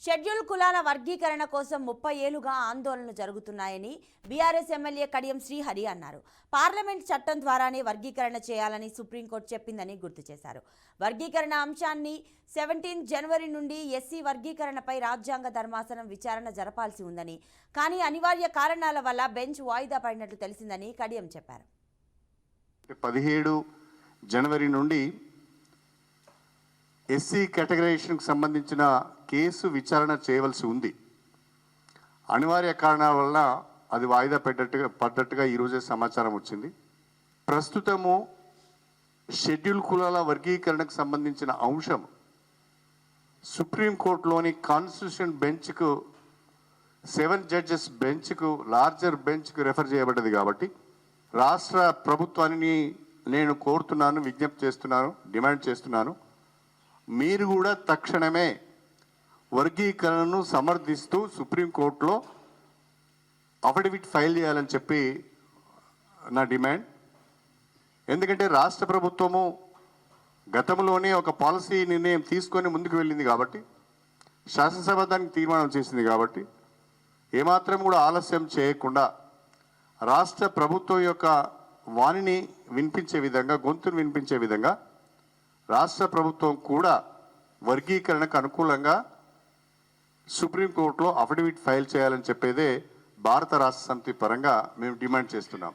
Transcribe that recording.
Schedule కులాల వర్గీకరణ కోసం 30 ఏళ్లుగా ఆందోళనలు జరుగుతున్నాయని బీఆర్ఎస్ ఎమ్మెల్యే కడియం శ్రీహరి అన్నారు. పార్లమెంట్ చట్టం ద్వారానే వర్గీకరణ చేయాలని సుప్రీంకోర్టు చెప్పిందని గుర్తు చేశారు. వర్గీకరణ అంశాన్ని 17 జనవరి నుండి ఎస్సీ వర్గీకరణపై రాజ్యాంగ ధర్మాసనం విచారణ జరపాల్సి ఉందని, కానీ అనివార్య కారణాల వల్ల బెంచ్ వాయిదా పడినట్లు తెలిసిందని కడియం చెప్పారు. 17 జనవరి నుండి ఎస్సీ కేటగరైజేషన్కి సంబంధించిన కేసు విచారణ చేయవలసి ఉంది. అనివార్య కారణాల వల్ల అది వాయిదా పడ్డట్టుగా ఈరోజే సమాచారం వచ్చింది. ప్రస్తుతము షెడ్యూల్ కులాల వర్గీకరణకు సంబంధించిన అంశం సుప్రీంకోర్టులోని కాన్స్టిట్యూషన్ బెంచ్కు 7 జడ్జెస్ బెంచ్కు లార్జర్ బెంచ్కు రెఫర్ చేయబడ్డది. కాబట్టి రాష్ట్ర ప్రభుత్వాన్ని నేను కోరుతున్నాను, విజ్ఞప్తి చేస్తున్నాను, డిమాండ్ చేస్తున్నాను, మీరు కూడా తక్షణమే వర్గీకరణను సమర్థిస్తూ సుప్రీంకోర్టులో అఫిడవిట్ ఫైల్ చేయాలని చెప్పి నా డిమాండ్. ఎందుకంటే రాష్ట్ర ప్రభుత్వము గతంలోనే ఒక పాలసీ నిర్ణయం తీసుకొని ముందుకు వెళ్ళింది కాబట్టి, శాసనసభ దానికి తీర్మానం చేసింది కాబట్టి, ఏమాత్రం కూడా ఆలస్యం చేయకుండా రాష్ట్ర ప్రభుత్వం యొక్క వాణిని వినిపించే విధంగా, గొంతును వినిపించే విధంగా రాష్ట్ర ప్రభుత్వం కూడా వర్గీకరణకు అనుకూలంగా సుప్రీంకోర్టులో అఫిడవిట్ ఫైల్ చేయాలని చెప్పేదే భారత రాష్ట్ర సమితి పరంగా మేము డిమాండ్ చేస్తున్నాం.